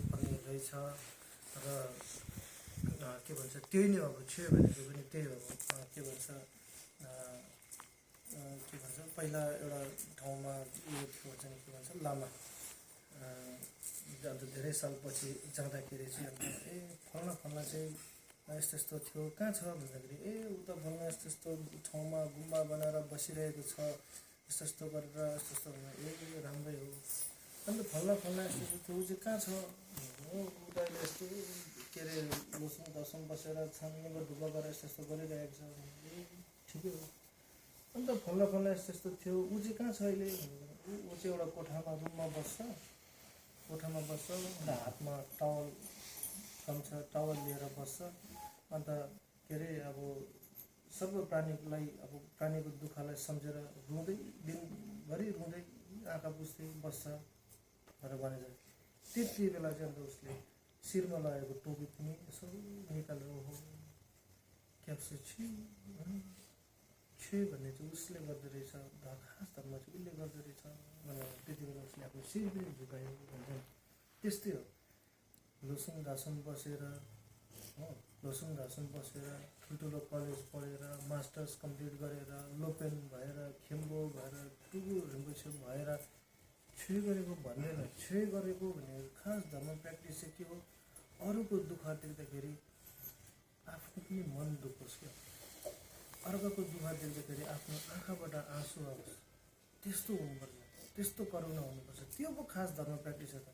पर्ने रहेछ। र के भन्छ त्यही नै अब छे भनेको पनि त्यही हो। के भन्छ पहिला एउटा ठाउँमा उयो थियो चाहिँ के भन्छ लामा धेरै सालपछि जाँदाखेरि चाहिँ फल्ना चाहिँ यस्तो यस्तो थियो, कहाँ छ भन्दाखेरि उता फल्ना यस्तो यस्तो ठाउँमा गुम्बा बनाएर बसिरहेको छ, यस्तो यस्तो गरेर यस्तो भनेर राम्रै हो। अन्त फल्ना यस्तो यस्तो थियो, ऊ चाहिँ कहाँ छ? उता यस्तो के अरे लोसुङ दसुङ बसेर छानीको ढुक्का गरेर यस्तो यस्तो गरिरहेको छ। ठिकै हो। अन्त फल्ना यस्तो यस्तो थियो, ऊ चाहिँ कहाँ छ अहिले? ऊ चाहिँ एउटा कोठामा रुममा बस्छ, अन्त हातमा टावल लिएर बस्छ। अन्त के अरे अब सर्व प्राणीलाई अब प्राणीको दुःखलाई सम्झेर रुँदै दिनभरि रुँदै आँखा पुस्दै बस्छ भनेर भनेछ। त्यति बेला चाहिँ अन्त उसले शिरमा लगाएको टोपी पनि यसो निकालेर हो क्याप्सु छि भन्ने चाहिँ उसले गर्दो रहेछ, खास धर्म चाहिँ उसले गर्दो रहेछ भनेर त्यति बेला उसले आफ्नो शिर पनि झुकायो भन्छ। त्यस्तै हो। लोसुङ धासुङ बसेर ठुल्ठुलो कलेज पढेर मास्टर्स कम्प्लिट गरेर लोपेन भएर खेम्बो भएर टुगु रिम्बुछे भएर छुइ गरेको भन्दैन। छुइ गरेको भनेको खास धर्म प्र्याक्टिस चाहिँ के हो? अरूको दुःख देख्दाखेरि आफ्नो पनि मन दुखोस् क्या, अर्काको दुःख देख्दाखेरि आफ्नो आँखाबाट आँसु आओस्, त्यस्तो हुनुपर्छ, त्यस्तो करुणा हुनुपर्छ। त्यो पो खास धर्म प्र्याक्टिस हो त।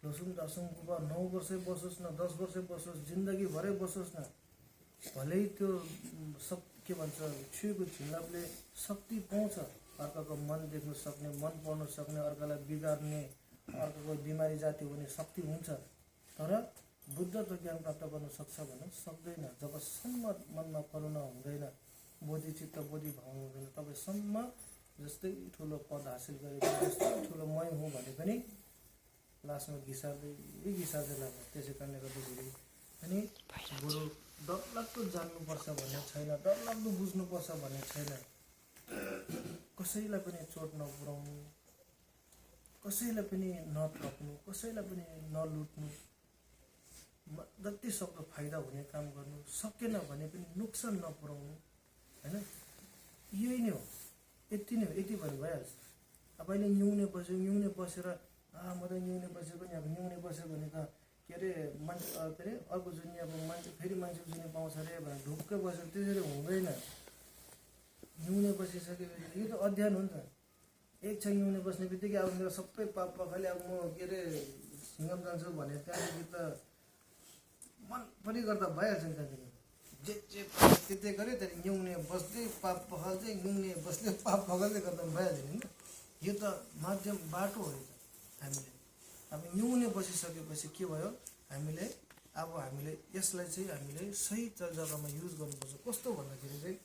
लोसुङ दसुङको 9 वर्षै बसोस् न 10 वर्षै बसोस्, जिन्दगीभरै बसोस् न, भलै त्यो सब के भन्छ छुएको झिङ्गाले शक्ति पाउँछ। अर्काको मन देख्न सक्ने, मन पढ्न सक्ने, अर्कालाई बिगार्ने, अर्काको बिमारी जाति हुने शक्ति हुन्छ। तर बुद्धत्व ज्ञान प्राप्त गर्न सक्छ भने सक्दैन। जबसम्म मनमा करुणा हुँदैन, बोधिचित्त बोधि भाव हुँदैन, तबसम्म जस्तै ठुलो पद हासिल गरेको, जस्तै ठुलो मै हुँ भने पनि लास्टमा घिसार्दै लाग्छ। त्यसै कारणले गर्दाखेरि अनि बरु डरलाग्दो जान्नुपर्छ भन्ने छैन, डरलाग्दो बुझ्नुपर्छ भन्ने छैन। कसैलाई पनि चोट नपुर्याउनु, कसैलाई पनि नठग्नु, कसैलाई पनि नलुट्नु, जति सक्दो फाइदा हुने काम गर्नु, सकेन भने पनि नोक्सान नपुर्याउनु होइन। यही नै हो, यति नै हो। यति भने भइहाल्छ। अब अहिले न्युने बसेर म त न्युने बसेको नि, अब न्युने बस्यो भने त के अरे मान्छे के अरे अर्को जुनी अब मान्छे फेरि मान्छेको जुनी पाउँछ अरे भनेर ढुक्कै बसेर त्यसरी हुँदैन। हिउँले बसिसकेपछि यो त अध्ययन हो नि त। एक छ हिउँले बस्ने बित्तिकै अब मेरो सबै पाप पखाले अब म के अरे सिङ्गम जान्छु भने त्यहाँदेखि त मन पनि गर्दा भइहाल्छ नि त्यहाँदेखि जे त्यतै गऱ्यो त्यहाँदेखि हिउँले बस्दै पाप पखाल्दै हिउँले बस्दै पाप पखाल्दै गर्दा पनि भइहाल्छ नि। यो त माध्यम बाटो हो यो त। हामीले अब हिउँले बसिसकेपछि के भयो हामीले यसलाई चाहिँ हामीले सही जग्गामा युज गर्नुपर्छ। कस्तो भन्दाखेरि चाहिँ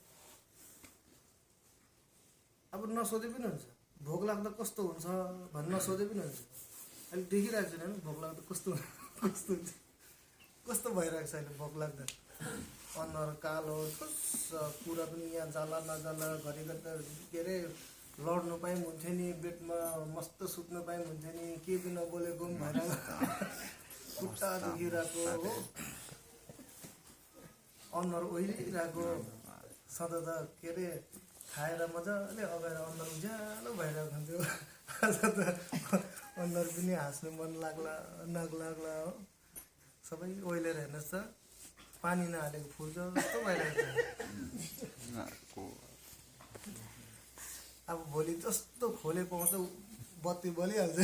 अब नसोधे पनि हुन्छ भोक लाग्दा कस्तो हुन्छ भन्ने नसोधे पनि हुन्छ। अहिले देखिरहेको छैन भोक लाग्दा कस्तो कस्तो हुन्छ कस्तो भइरहेको छ अहिले भोक लाग्दा अनुहार कालो कुरा पनि यहाँ जाला नजाला घरिघरि त के अरे लड्नु पाइ हुन्थ्यो नि बेडमा मस्त सुत्नु पाइ हुन्थ्यो नि के पनि नबोलेको पनि भइरहेको खुट्टा दुखिरहेको हो अनुहार ओइलिरहेको सधैँ त के अरे खाएर मजाले अगाएर अनुहार उज्यालो भइरहेको हुन्थ्यो। आज त अनुहार पनि हाँस्नु मन लाग्ला हो सबै ओइलेर हेर्नुहोस् त पानी नहालेको फुल जस्तो भइरहेको छ। अब भोलि जस्तो खोले पाउँछ बत्ती बलिहाल्छ।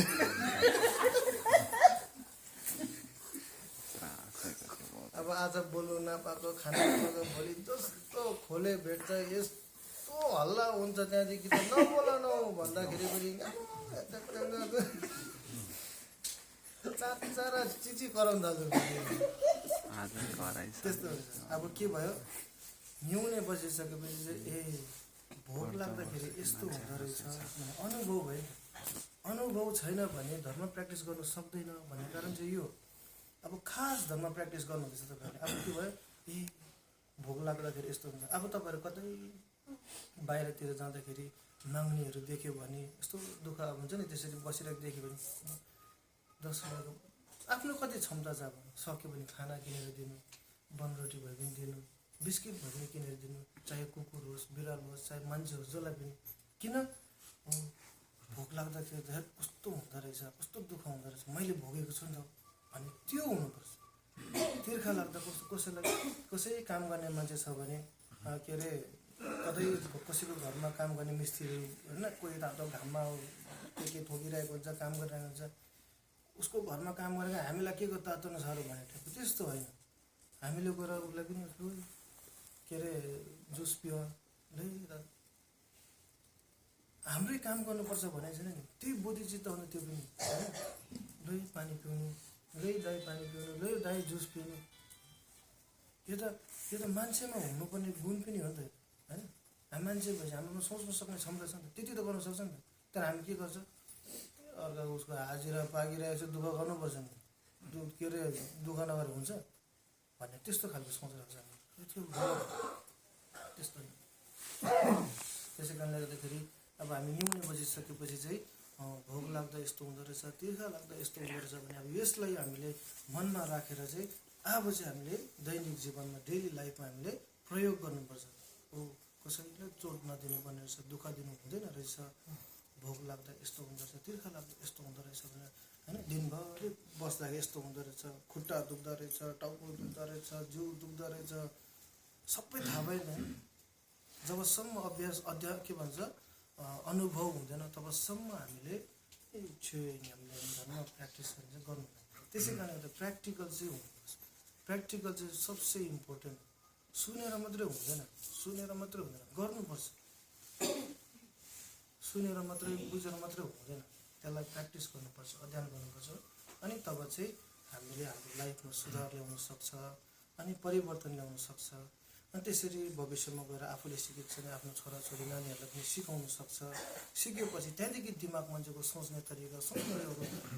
अब आज बोल्नु नपाएको खाना नपाएको भोलि जस्तो खोले भेट्छ यस्तो हल्ला हुन्छ त्यहाँदेखि त नबोलाउनु भन्दाखेरि पनि चारा चिची कराउनु थाल्छ। त्यस्तो हुन्छ। अब के भयो हिउँले बसिसकेपछि चाहिँ भोक लाग्दाखेरि यस्तो हुँदो रहेछ अनुभव भयो। अनुभव छैन भने धर्म प्र्याक्टिस गर्नु सक्दैन भन्ने कारण चाहिँ यो। अब खास धर्म प्र्याक्टिस गर्नुहुँदैछ तपाईँहरूले। अब के भयो भोक लाग्दाखेरि यस्तो हुन्छ। अब तपाईँहरू कतै बाहिरतिर जाँदाखेरि माग्नेहरू देख्यो भने यस्तो दुःख हुन्छ नि त्यसरी बसिरहेको देख्यो भने 10 रुपियाँको आफ्नो कति क्षमता छ अब सक्यो भने खाना किनेर दिनु बनरोटी भए पनि दिनु बिस्किट भए पनि किनेर दिनु चाहे कुकुर होस् बिरालो होस् चाहे मान्छे होस् जसलाई पनि किन भोक लाग्दाखेरि त कस्तो हुँदो रहेछ कस्तो दुःख हुँदो रहेछ मैले भोगेको छु नि त भने त्यो हुनुपर्छ। तिर्खा लाग्दा कसैलाई कसै काम गर्ने मान्छे छ भने के अरे कतै कसैको घरमा काम गर्ने मिस्त्री होइन कोही तातो घाममा के ठोकिरहेको हुन्छ काम गरिरहेको हुन्छ उसको घरमा काम गरेर हामीलाई के को तातो नसाह्रो भनेको त्यस्तो होइन। हामीले गएर उसलाई पनि के अरे जुस पियो हाम्रै काम गर्नुपर्छ भनेको छैन नि त्यही बुद्धि चित्त हुनु त्यो पनि होइन पानी पिउनु दाई पानी पिउनु दाई जुस पिउनु यो त मान्छेमा हुनुपर्ने गुण पनि हो नि त होइन। हामी मान्छे भएपछि हाम्रोमा सोच्न सक्ने क्षमता छ नि त त्यति त गर्न सक्छ नि त। तर हामी के गर्छ अर्का उसको हाजिरा पाकिरहेको छ दुःख गर्नुपर्छ नि के अरे दुःख नगरेर हुन्छ भन्ने त्यस्तो खालको सोच राख्छ हामी त्यो त्यस्तो त्यसै कारणले गर्दाखेरि अब हामी हिउँले बसिसकेपछि चाहिँ भोक लाग्दा यस्तो हुँदो रहेछ तिर्खा लाग्दा यस्तो हुँदो रहेछ भने अब यसलाई हामीले मनमा राखेर चाहिँ अब चाहिँ हामीले दैनिक जीवनमा डेली लाइफमा हामीले प्रयोग गर्नुपर्छ। कसैलाई चोट नदिनु पर्ने रहेछ दुःख दिनु हुँदैन रहेछ भोक लाग्दा यस्तो हुँदो रहेछ तिर्खा लाग्दा यस्तो हुँदो रहेछ भनेर होइन दिनभरि बस्दाखेरि यस्तो हुँदो रहेछ खुट्टा दुख्दो रहेछ टाउको दुख्दो रहेछ जिउ दुख्दो रहेछ सबै थाहा भएन। जबसम्म के भन्छ अनुभव हुँदैन तबसम्म हामीले हामीले धर्म प्र्याक्टिस गर्नु। त्यसै कारणले गर्दा प्र्याक्टिकल चाहिँ हुनुपर्छ। प्र्याक्टिकल चाहिँ सबसे इम्पोर्टेन्ट। सुनेर मात्रै हुँदैन गर्नुपर्छ। सुनेर मात्रै बुझेर मात्रै हुँदैन त्यसलाई प्र्याक्टिस गर्नुपर्छ अध्ययन गर्नुपर्छ अनि तब चाहिँ हामीले हाम्रो लाइफमा सुधार ल्याउन सक्छ अनि परिवर्तन ल्याउन सक्छ। अनि त्यसरी भविष्यमा गएर आफूले सिकेको छ भने आफ्नो छोराछोरी नानीहरूलाई पनि सिकाउन सक्छ। सिकेपछि त्यहाँदेखि दिमाग मान्छेको सोच्ने तरिका सोच्ने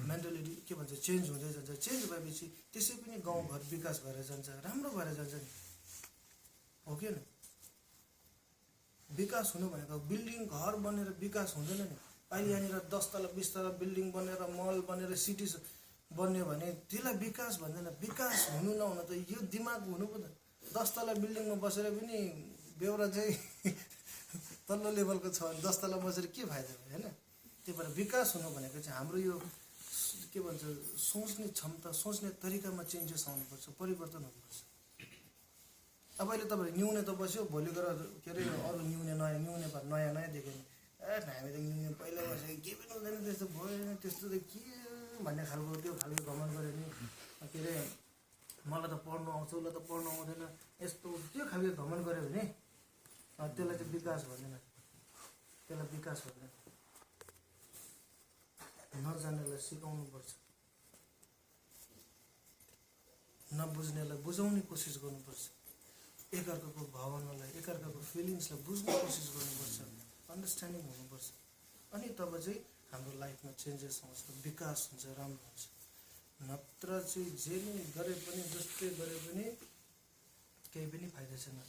मेन्टालिटी के भन्छ चेन्ज हुँदै जान्छ। चेन्ज भएपछि त्यसै पनि गाउँघर विकास भएर जान्छ राम्रो भएर जान्छ नि हो कि न। विकास हुनु भनेको बिल्डिङ घर बनेर विकास हुँदैन नि। अहिले यहाँनिर 10 तला 20 तला बिल्डिङ बनेर मल बनेर सिटी बन्यो भने त्यसलाई विकास भन्दैन। विकास हुनु नहुन त यो दिमाग हुनु पर्दैन। 10 तला बिल्डिङमा बसेर पनि बेहोरा चाहिँ तल्लो लेभलको छ भने 10 तला बसेर के फाइदा भयो होइन। त्यही भएर विकास हुनु भनेको चाहिँ हाम्रो यो के भन्छ सोच्ने क्षमता, सोच्ने तरिकामा चेन्जेस आउनुपर्छ, परिवर्तन हुनुपर्छ। अब अहिले तपाईँहरू न्युने त बस्यो, भोलि गएर के अरे अरू न्युने नयाँ देख्यो भने हामी त न्युने पहिला बसेको केही पनि हुँदैन, त्यस्तो भयो त्यस्तो त के भन्ने खालको त्यो खालको घमण्ड गऱ्यो भने के अरे मलाई त पढ्नु आउँछ, उसलाई त पढ्नु आउँदैन, यस्तो त्यो खालको घमण्ड गऱ्यो भने त्यसलाई चाहिँ विकास भन्दैन, त्यसलाई विकास भन्दैन। नजान्नेलाई सिकाउनुपर्छ, नबुझ्नेलाई बुझाउने कोसिस गर्नुपर्छ, एकअर्काको भावनालाई, एकअर्काको फिलिङ्सलाई बुझ्ने कोसिस गर्नुपर्छ, अन्डरस्ट्यान्डिङ हुनुपर्छ। अनि तब चाहिँ हाम्रो लाइफमा चेन्जेस आउँछ, विकास हुन्छ, राम्रो हुन्छ। नत्र चाहिँ जे नै गरे पनि, जस्तै गरे पनि केही पनि फाइदा छैन।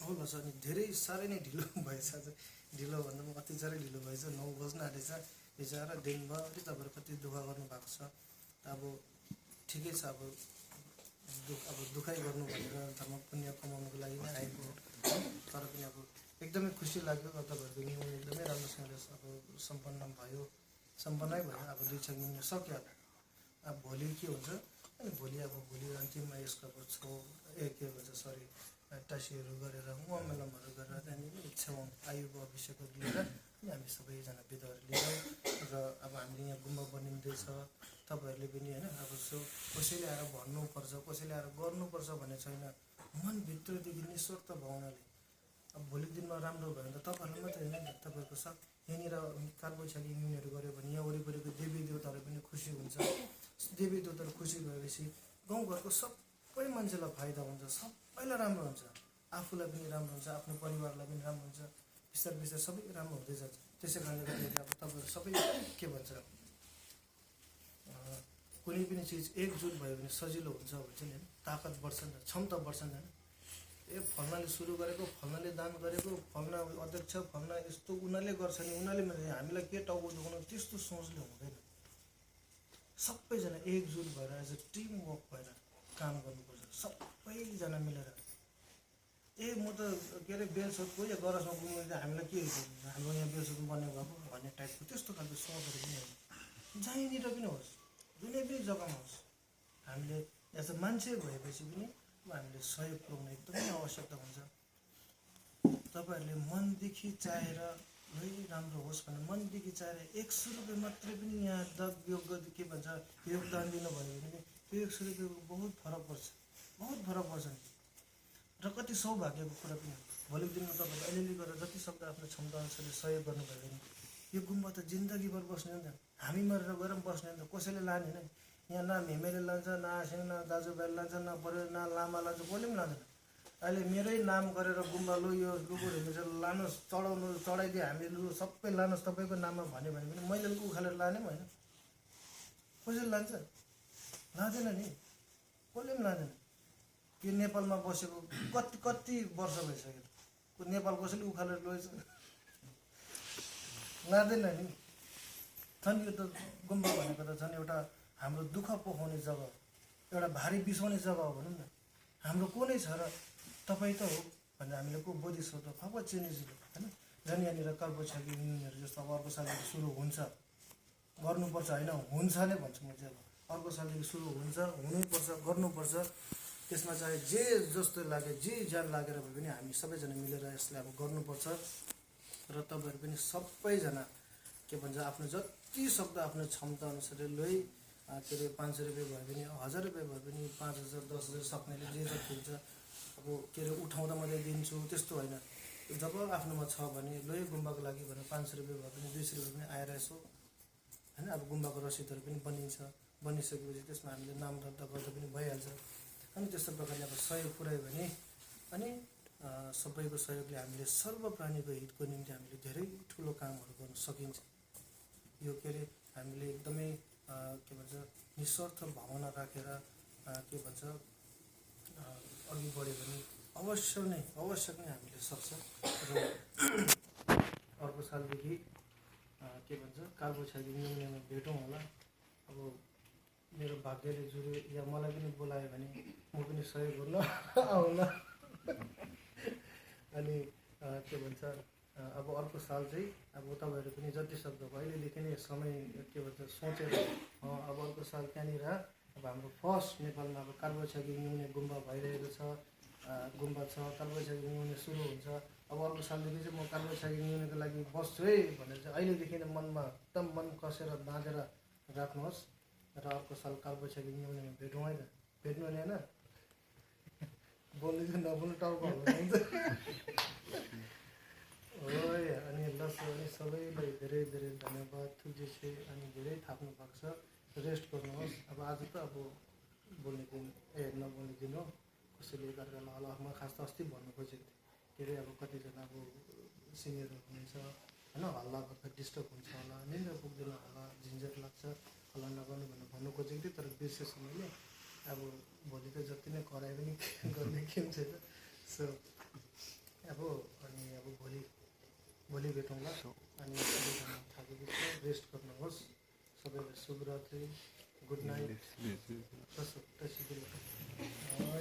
हो छ अनि धेरै साह्रै नै ढिलो भएछ, ढिलो भन्दा पनि अति साह्रै ढिलो भएछ, 9 बज्न आँटेछ। बिचरा दिनभरि तपाईँहरू कति दुःख गर्नुभएको छ। अब ठिकै छ, अब दुखाइ गर्नु भनेर धर्म पुण्य कमाउनुको लागि नै आएको हो, तर पनि अब एकदमै खुसी लाग्यो। तपाईँहरूको न्युन एकदमै राम्रोसँगले अब सम्पन्नै भयो। अब 2-6 महिना सक्यो। अब भोलि के हुन्छ, अनि भोलि अन्तिममा यसको अब के भन्छ टासीहरू गरेर ममेलमहरू गरेर त्यहाँदेखि इच्छा आयुको अभिषेकहरू लिएर अनि हामी सबैजना बिदाहरू लिन्छौँ। र अब हामीले यहाँ गुम्बा बनिँदैछ, तपाईँहरूले पनि होइन अब कसैले आएर भन्नुपर्छ, कसैले आएर गर्नुपर्छ भन्ने छैन। मनभित्रदेखि निस्वार्थ भावनाले अब भोलिको दिनमा राम्रो भयो भने त तपाईँहरूलाई मात्रै होइन, तपाईँहरूको सब यहाँनिर कालबैशाखी युनियनहरू गऱ्यो भने यहाँ वरिपरिको देवी देवताहरू पनि खुसी हुन्छ। देवी देवताहरू खुसी भएपछि गाउँघरको सबै मान्छेलाई फाइदा हुन्छ, सबैलाई राम्रो हुन्छ, आफूलाई पनि राम्रो हुन्छ, आफ्नो परिवारलाई पनि राम्रो हुन्छ। बिस्तारै सबै राम्रो हुँदै जान्छ। त्यसै कारणले गर्दाखेरि अब तपाईँहरू सबै के भन्छ कुनै पनि चिज एकजुट भयो भने सजिलो हुन्छ भन्छ नि, ताकत बढ्छ नि, क्षमता बढ्छ नि। फल्नाले सुरु गरेको, फल्नाले दान गरेको, फल्ना अध्यक्ष, फल्ना यस्तो उनीहरूले गर्छ नि, उनीहरूले हामीलाई के टाउको दुखाउनु, त्यस्तो सोचले हुँदैन। सबैजना एकजुट भएर एज अ टिम वर्क भएर काम गर्नुपर्छ, सबैजना मिलेर। म त के अरे बेलसोधको या गरजमा पुग्नु हामीलाई के हाम्रो यहाँ बेलसोध बन्ने भएको भन्ने टाइपको त्यस्तो खालको सोचहरू पनि होइन। जहीँनिर पनि होस्, जुनै पनि जग्गामा होस्, हामीले एज अ मान्छे भएपछि पनि हामीले सहयोग पुर्याउनु एकदमै आवश्यकता हुन्छ। तपाईँहरूले मनदेखि चाहेर राम्रो होस् भनेर मनदेखि चाहेर 100 रुपियाँ मात्रै पनि यहाँ के भन्छ योगदान दिनुभयो भने त्यो 100 रुपियाँको बहुत फरक पर्छ नि। र कति सौभाग्यको कुरा पनि हो। भोलिको दिनमा तपाईँले अलिअलि गरेर जति सक्दो आफ्नो क्षमता अनुसारले सहयोग गर्नुभयो भने यो गुम्बा त जिन्दगीभर बस्ने हो नि त। हामी मरेर गएर बस्ने हो नि त, कसैले लाने होइन। यहाँ न हेमेले लान्छ, न आसिङ, न दाजुभाइले लान्छ, न पऱ्यो, न लामा लान्छ, कसले पनि लाँदैन। अहिले मेरै नाम गरेर गुम्बा लु यो लुकुर हेमेर लानुहोस्, चढाइदियो, हामी लु सबै लानुहोस् तपाईँको नाममा भन्यो भने पनि मैले उखालेर लाने पनि होइन। कसैले लान्छ? लाँदैन नि, कसले पनि लाँदैन। यो नेपालमा बसेको कति वर्ष भइसक्यो, नेपाल कसैले उखालेर लैछ? लाँदैन नि। झन् यो त गुम्बा भनेको त झन् एउटा हाम्रो दुःख पोखाउने जग्गा हो, एउटा भारी बिसाउने जग्गा हो भनौँ न। हाम्रो को नै छ र तपाईँ त हो भनेर हामीले को बोधिसत्व भगवत चिनिजिलो होइन। झन् यहाँनिर कालबैशाखी युनियनहरू जस्तो अब अर्को सालदेखि सुरु हुन्छ, गर्नुपर्छ होइन, हुन्छ नै भन्छु म चाहिँ। अब अर्को सालदेखि सुरु हुन्छ, हुनैपर्छ, गर्नुपर्छ। त्यसमा चाहे जे जस्तो लाग्यो, जे ज्यान लागेर भए पनि हामी सबैजना मिलेर यसलाई अब गर्नुपर्छ। र तपाईँहरू पनि सबैजना के भन्छ आफ्नो जति सक्दो आफ्नो क्षमता अनुसारले के अरे 500 रुपियाँ भयो भने 1000 रुपियाँ भयो भने 5000 10,000 सक्नेले जे जति हुन्छ अब के अरे उठाउँदा मात्रै दिन्छु त्यस्तो होइन। जब आफ्नोमा छ भने गुम्बाको लागि भनेर 500 रुपियाँ भयो भने 200 रुपियाँ पनि आएर यसो होइन। अब गुम्बाको रसिदहरू पनि बनिन्छ, बनिसकेपछि त्यसमा हामीले नाम दर्ता गर्दा पनि भइहाल्छ। अनि त्यस्तो प्रकारले अब सहयोग पुऱ्यायो भने अनि सबैको सहयोगले हामीले सर्वप्राणीको हितको निम्ति हामीले धेरै ठुलो कामहरू गर्न सकिन्छ। यो के अरे हामीले एकदमै के भन्छ निस्वार्थ भावना राखेर के भन्छ अघि बढ्यो भने अवश्य नै हामीले सक्छ। र अर्को सालदेखि के भन्छ कालबैशाखी युनियनमा भेटौँ होला। अब मेरो भाग्यले जुरे या मलाई पनि बोलायो भने म पनि सहयोग गर्न आउला। अनि के भन्छ अब अर्को साल चाहिँ अब तपाईँहरू पनि जति सक्दो अब अहिलेदेखि नै समय के भन्छ सोचेर अब अर्को साल त्यहाँनिर अब हाम्रो फर्स्ट नेपालमा अब कालबैशाखी न्युने गुम्बा भइरहेको छ, गुम्बा छ, कालबैशाखी न्युने सुरु हुन्छ। अब अर्को सालदेखि चाहिँ म कालबैशाखी न्युनेको लागि बस्छु है भनेर चाहिँ अहिलेदेखि नै मनमा एकदम मन कसेर बाँधेर राख्नुहोस् र अर्को साल कालबैशाखी न्युनेमा भेटौँ है त। भेट्नु नि होइन, बोल्नु चाहिँ नबोल्नु टाउको हुन्छ हो। अनि लस अनि सबैलाई धेरै धेरै धन्यवाद थुजेसे। अनि धेरै थाप्नु भएको छ, रेस्ट गर्नुहोस्। अब आज त अब बोल्ने दिन नबोल्ने दिन हो, कसैले एकअर्कालाई होला। म खास त अस्ति भन्नु खोजेको थिएँ, के अरे अब कतिजना अब सिनियरहरू हुनुहुन्छ होइन, हल्ला गर्दा डिस्टर्ब हुन्छ होला, निन्द्रा पुग्दैन होला, झन्झट लाग्छ, हल्ला नगर्नु भनेर भन्नु खोजेको थिएँ, तर बिर्सेछु मैले। अब भोलि त जति नै कराए पनि गर्ने के पनि छैन। सो अब अनि अब भोलि भेटौँला। अनि सबैजना थाकेको छ, रेस्ट गर्नुहोस्। सबैलाई शुभरात्रि, गुड नाइट।